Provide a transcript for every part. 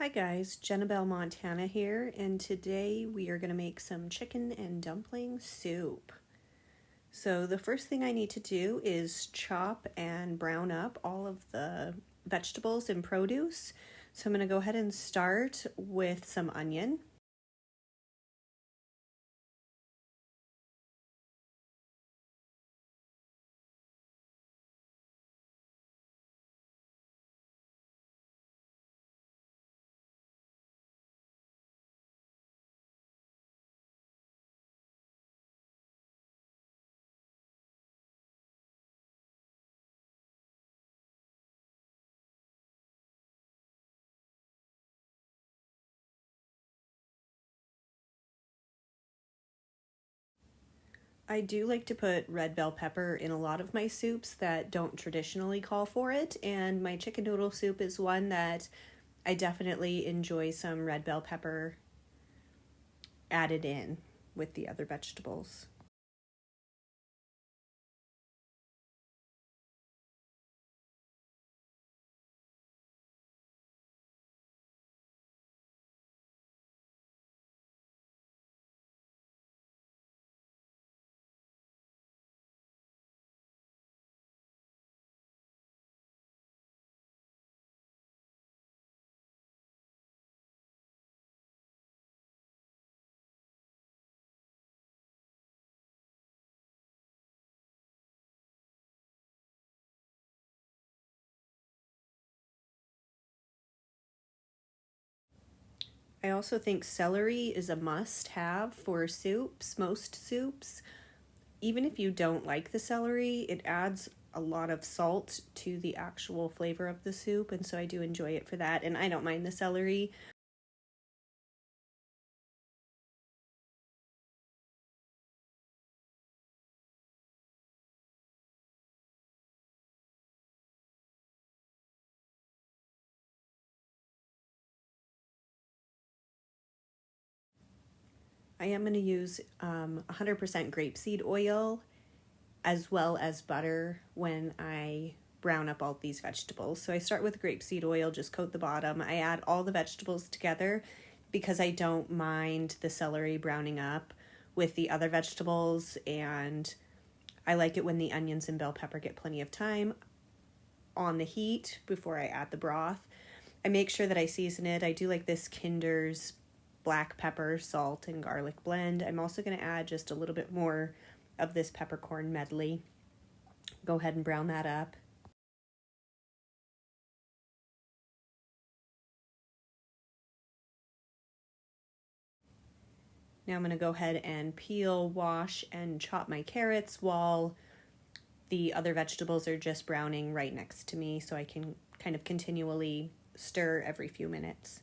Hi guys, Jenna-Belle Montana here, and today we are going to make some chicken and dumpling soup. So the first thing I need to do is chop and brown up all of the vegetables and produce. So I'm going to go ahead and start with some onion. I do like to put red bell pepper in a lot of my soups that don't traditionally call for it, and my chicken noodle soup is one that I definitely enjoy some red bell pepper added in with the other vegetables. I also think celery is a must-have for soups, most soups. Even if you don't like the celery, it adds a lot of salt to the actual flavor of the soup, and so I do enjoy it for that, and I don't mind the celery. I am going to use 100% grapeseed oil as well as butter when I brown up all these vegetables. So I start with grapeseed oil, just coat the bottom. I add all the vegetables together because I don't mind the celery browning up with the other vegetables, and I like it when the onions and bell pepper get plenty of time on the heat before I add the broth. I make sure that I season it. I do like this Kinder's black pepper, salt, and garlic blend. I'm also going to add just a little bit more of this peppercorn medley. Go ahead and brown that up. Now I'm going to go ahead and peel, wash, and chop my carrots while the other vegetables are just browning right next to me, so I can kind of continually stir every few minutes.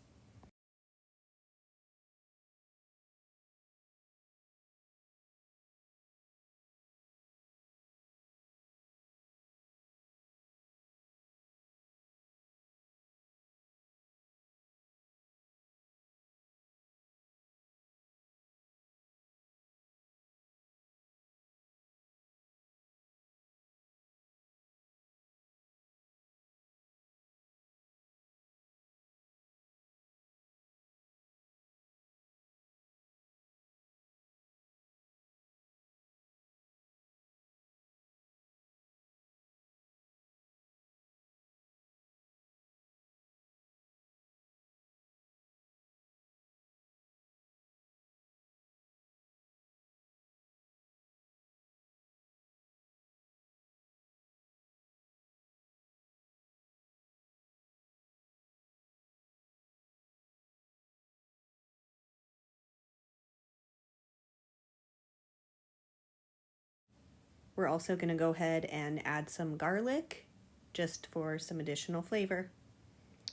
We're also going to go ahead and add some garlic just for some additional flavor.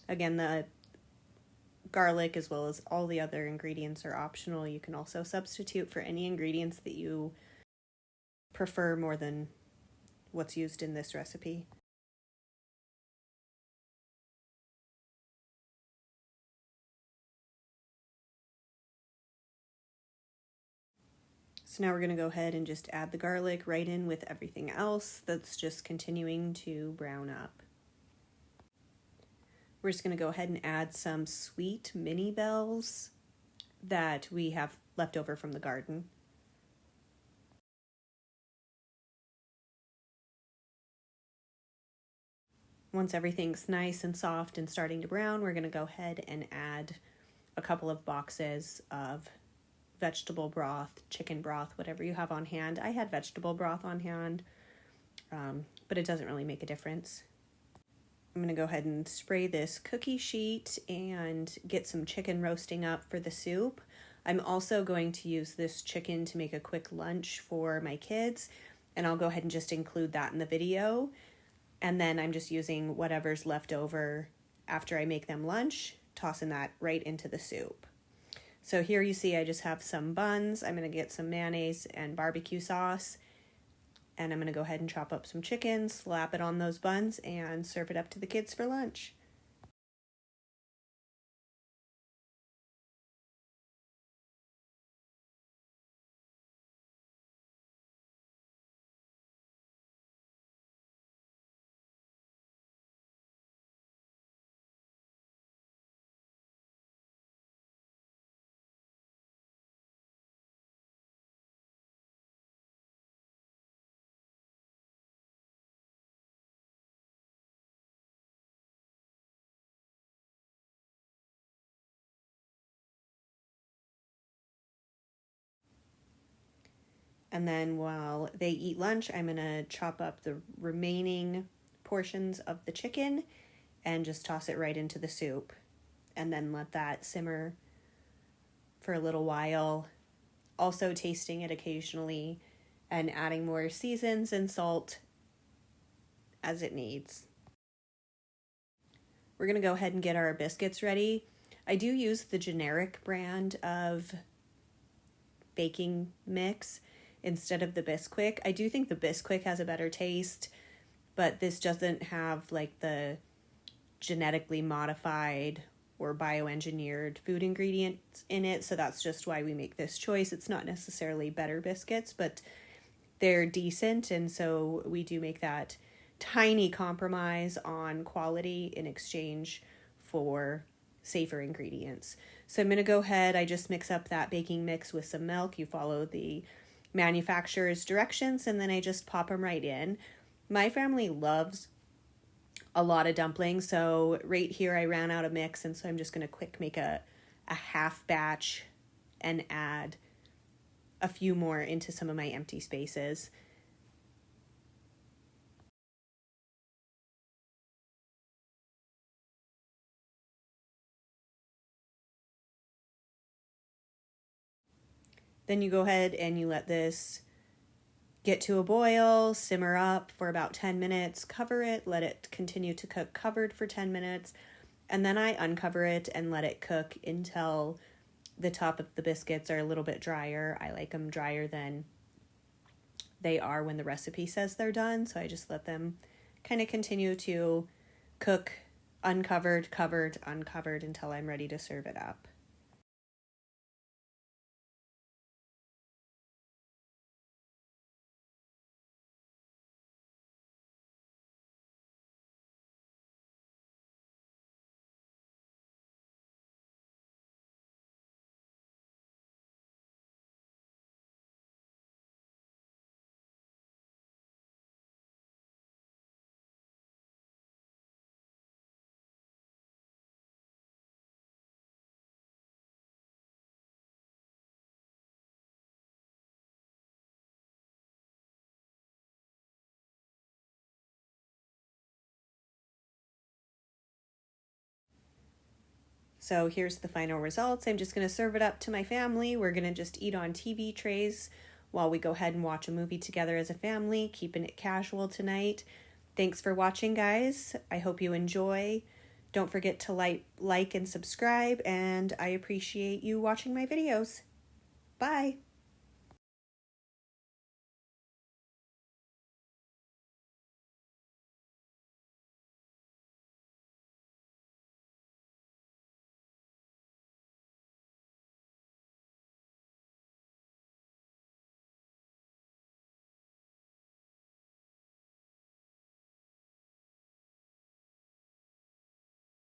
Again, the garlic as well as all the other ingredients are optional. You can also substitute for any ingredients that you prefer more than what's used in this recipe. So now we're going to go ahead and just add the garlic right in with everything else that's just continuing to brown up. We're just going to go ahead and add some sweet mini bells that we have left over from the garden. Once everything's nice and soft and starting to brown, we're going to go ahead and add a couple of boxes of vegetable broth, chicken broth, whatever you have on hand. I had vegetable broth on hand, but it doesn't really make a difference. I'm going to go ahead and spray this cookie sheet and get some chicken roasting up for the soup. I'm also going to use this chicken to make a quick lunch for my kids, and I'll go ahead and just include that in the video. And then I'm just using whatever's left over after I make them lunch, tossing that right into the soup. So here you see I just have some buns. I'm going to get some mayonnaise and barbecue sauce. And I'm going to go ahead and chop up some chicken, slap it on those buns, and serve it up to the kids for lunch. And then while they eat lunch, I'm going to chop up the remaining portions of the chicken and just toss it right into the soup. And then let that simmer for a little while. Also tasting it occasionally and adding more seasons and salt as it needs. We're going to go ahead and get our biscuits ready. I do use the generic brand of baking mix instead of the Bisquick. I do think the Bisquick has a better taste, but this doesn't have like the genetically modified or bioengineered food ingredients in it, so that's just why we make this choice. It's not necessarily better biscuits, but they're decent, and so we do make that tiny compromise on quality in exchange for safer ingredients. So I'm going to go ahead, I just mix up that baking mix with some milk. You follow the manufacturer's directions, and then I just pop them right in. My family loves a lot of dumplings, so right here I ran out of mix, and so I'm just going to quick make a half batch and add a few more into some of my empty spaces. Then you go ahead and you let this get to a boil, simmer up for about 10 minutes, cover it, let it continue to cook covered for 10 minutes, and then I uncover it and let it cook until the top of the biscuits are a little bit drier. I like them drier than they are when the recipe says they're done, so I just let them kind of continue to cook uncovered, covered, uncovered until I'm ready to serve it up. So here's the final results. I'm just going to serve it up to my family. We're going to just eat on TV trays while we go ahead and watch a movie together as a family, keeping it casual tonight. Thanks for watching, guys. I hope you enjoy. Don't forget to like and subscribe, and I appreciate you watching my videos. Bye.